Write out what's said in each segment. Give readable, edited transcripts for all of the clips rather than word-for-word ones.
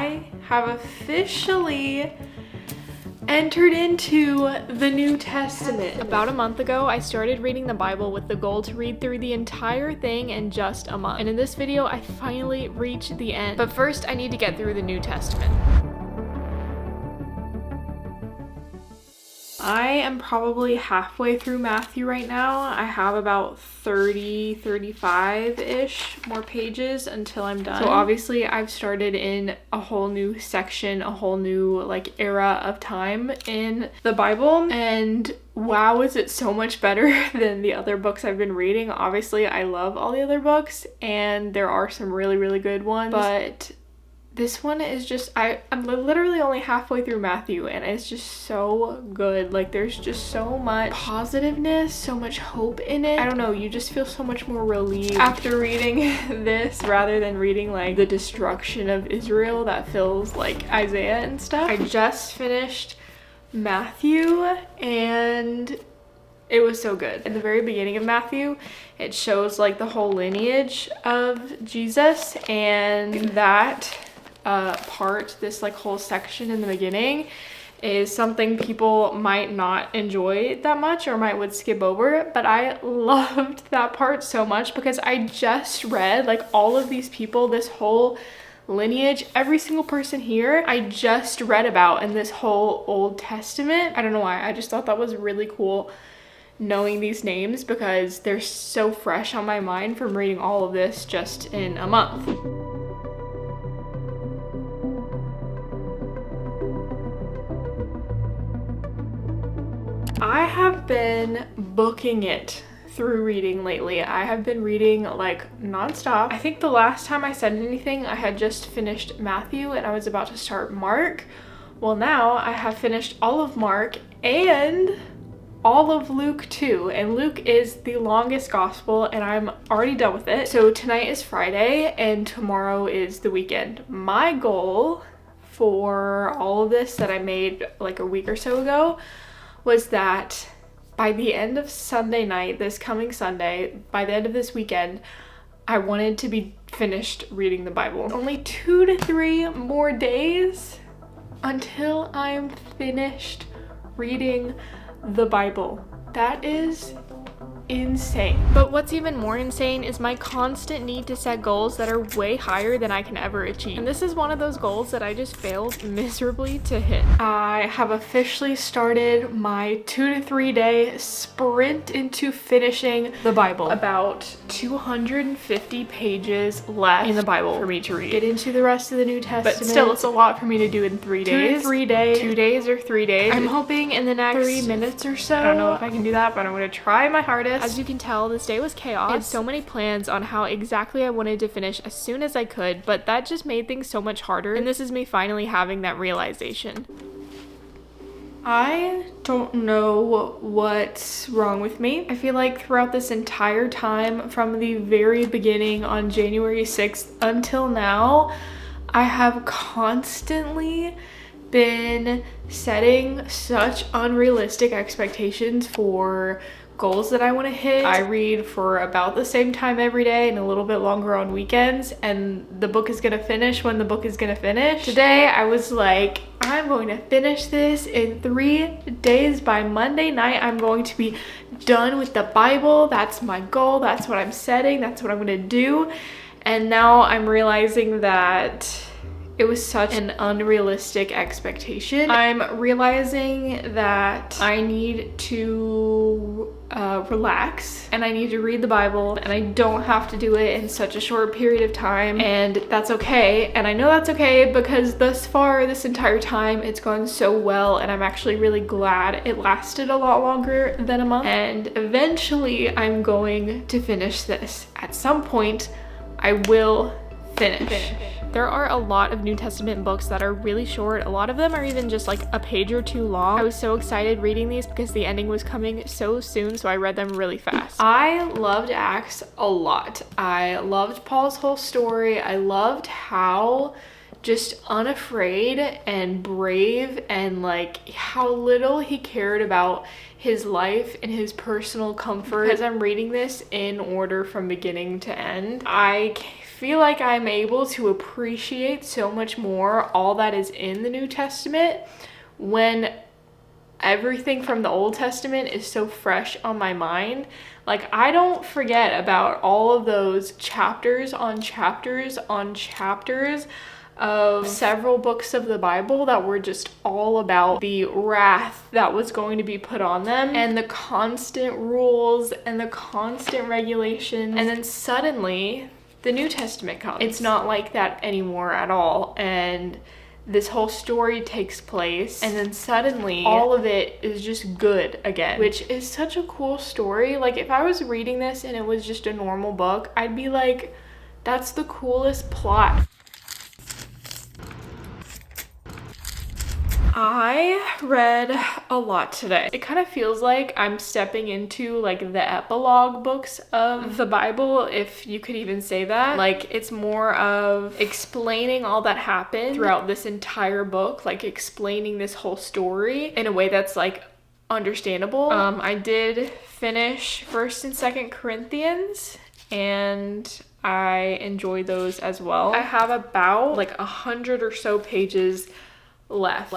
I have officially entered into the New Testament. About a month ago, I started reading the Bible with the goal to read through the entire thing in just a month. And in this video, I finally reached the end. But first, I need to get through the New Testament. I am probably halfway through Matthew right now. I have about 35-ish more pages until I'm done. So obviously I've started in a whole new section, a whole new like era of time in the Bible, and wow, is it so much better than the other books I've been reading. Obviously I love all the other books and there are some really good ones, but this one is just, I'm literally only halfway through Matthew and it's just so good. Like there's just so much positiveness, so much hope in it. I don't know, you just feel so much more relieved after reading this rather than reading like the destruction of Israel that feels like Isaiah and stuff. I just finished Matthew and it was so good. At the very beginning of Matthew, it shows like the whole lineage of Jesus, and that this like whole section in the beginning is something people might not enjoy that much or would skip over, but I loved that part so much because I just read like all of these people, this whole lineage, every single person here I just read about in this whole Old Testament. I don't know why, I just thought that was really cool knowing these names because they're so fresh on my mind from reading all of this just in a month. I have been booking it through reading lately. I have been reading like nonstop. I think the last time I said anything, I had just finished Matthew and I was about to start Mark. Well, now I have finished all of Mark and all of Luke too, and Luke is the longest gospel and I'm already done with it. So tonight is Friday and tomorrow is the weekend. My goal for all of this that I made like a week or so ago was that by the end of Sunday night, this coming Sunday, by the end of this weekend, I wanted to be finished reading the Bible. Only 2 to 3 more days until I'm finished reading the Bible. That is insane. But what's even more insane is my constant need to set goals that are way higher than I can ever achieve. And this is one of those goals that I just failed miserably to hit. I have officially started my 2 to 3 day sprint into finishing the Bible. About 250 pages left in the Bible for me to read. Get into the rest of the New Testament. But still, it's a lot for me to do in 3 days. 2 to 3 days. 2 days or 3 days. I'm hoping in the next 3 minutes or so. I don't know if I can do that, but I'm gonna try my hardest. As you can tell, this day was chaos. I had so many plans on how exactly I wanted to finish as soon as I could, but that just made things so much harder. And this is me finally having that realization. I don't know what's wrong with me. I feel like throughout this entire time, from the very beginning on January 6th until now, I have constantly been setting such unrealistic expectations for goals that I want to hit. I read for about the same time every day and a little bit longer on weekends, and the book is gonna finish when the book is gonna finish. Today I was like, I'm going to finish this in 3 days. By Monday night I'm going to be done with the Bible. That's my goal, that's what I'm setting, that's what I'm gonna do. And now I'm realizing that it was such an unrealistic expectation. I'm realizing that I need to relax and I need to read the Bible, and I don't have to do it in such a short period of time, and that's okay. And I know that's okay because thus far this entire time it's gone so well, and I'm actually really glad it lasted a lot longer than a month. And eventually I'm going to finish this. At some point I will finish. There are a lot of New Testament books that are really short. A lot of them are even just like a page or two long. I was so excited reading these because the ending was coming so soon, so I read them really fast. I loved Acts a lot. I loved Paul's whole story. I loved how just unafraid and brave and like how little he cared about his life and his personal comfort. As I'm reading this in order from beginning to end, I feel like I'm able to appreciate so much more all that is in the New Testament when everything from the Old Testament is so fresh on my mind. Like, I don't forget about all of those chapters on chapters on chapters of several books of the Bible that were just all about the wrath that was going to be put on them and the constant rules and the constant regulations. And then suddenly the New Testament comes. It's not like that anymore at all. And this whole story takes place, and then suddenly all of it is just good again, which is such a cool story. Like, if I was reading this and it was just a normal book, I'd be like, that's the coolest plot. I read a lot today. It kind of feels like I'm stepping into like the epilogue books of the Bible, if you could even say that. Like, it's more of explaining all that happened throughout this entire book, like explaining this whole story in a way that's like understandable. I did finish 1st and 2nd Corinthians, and I enjoy those as well. I have about like 100 or so pages left.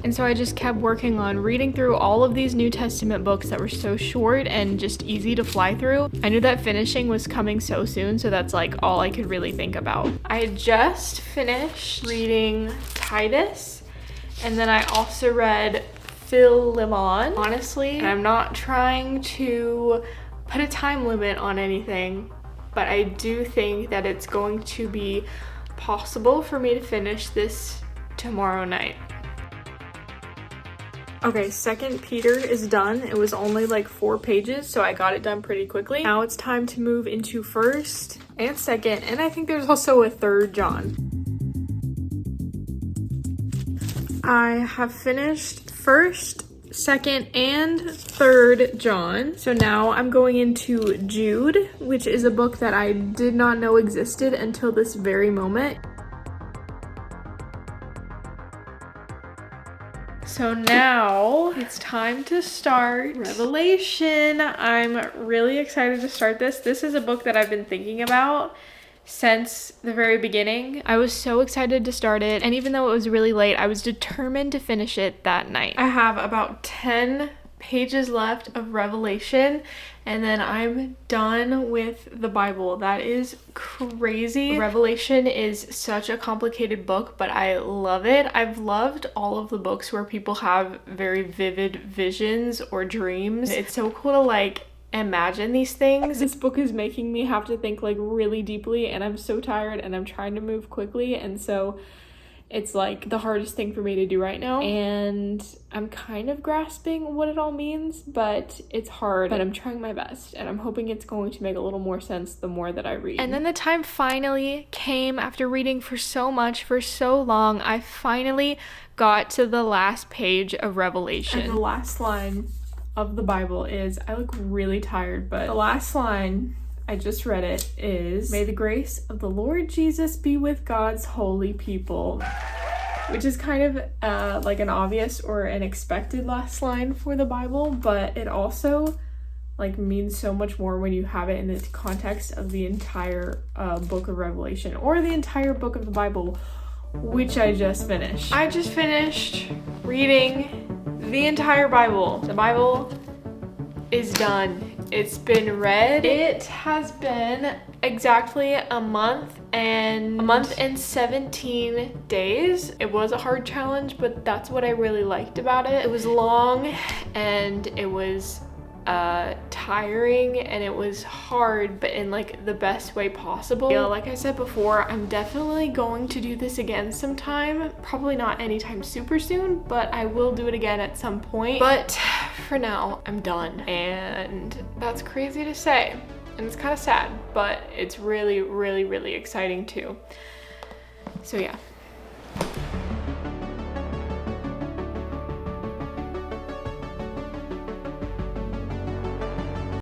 And so I just kept working on reading through all of these New Testament books that were so short and just easy to fly through. I knew that finishing was coming so soon, so that's like all I could really think about. I had just finished reading Titus, and then I also read Philemon. Honestly, I'm not trying to put a time limit on anything, but I do think that it's going to be possible for me to finish this tomorrow night. Okay, 2nd Peter is done. It was only like 4 pages, so I got it done pretty quickly. Now it's time to move into 1st and 2nd, and I think there's also a 3rd John. I have finished 1st, 2nd, and 3rd John. So now I'm going into Jude, which is a book that I did not know existed until this very moment. So now it's time to start Revelation. I'm really excited to start this. This is a book that I've been thinking about since the very beginning. I was so excited to start it, and even though it was really late, I was determined to finish it that night. I have about 10 pages left of Revelation, and then I'm done with the Bible. That is crazy. Revelation is such a complicated book, but I love it. I've loved all of the books where people have very vivid visions or dreams. It's so cool to like imagine these things. This book is making me have to think like really deeply, and I'm so tired and I'm trying to move quickly, and so it's like the hardest thing for me to do right now, and I'm kind of grasping what it all means, but it's hard, but I'm trying my best, and I'm hoping it's going to make a little more sense the more that I read. And then the time finally came after reading for so much, for so long. I finally got to the last page of Revelation. And the last line of the Bible is, I look really tired, but the last line, I just read it, is, "May the grace of the Lord Jesus be with God's holy people," which is kind of like an obvious or an expected last line for the Bible, but it also like means so much more when you have it in the context of the entire book of Revelation, or the entire book of the Bible, which I just finished. I just finished reading the entire Bible. The Bible is done. It's been read. It has been exactly a month and 17 days. It was a hard challenge, but that's what I really liked about it. It was long, and it was tiring, and it was hard, but in like the best way possible. Yeah, like I said before, I'm definitely going to do this again sometime. Probably not anytime super soon, but I will do it again at some point. But for now, I'm done, and that's crazy to say, and it's kind of sad, but it's really, really, really exciting too. So yeah.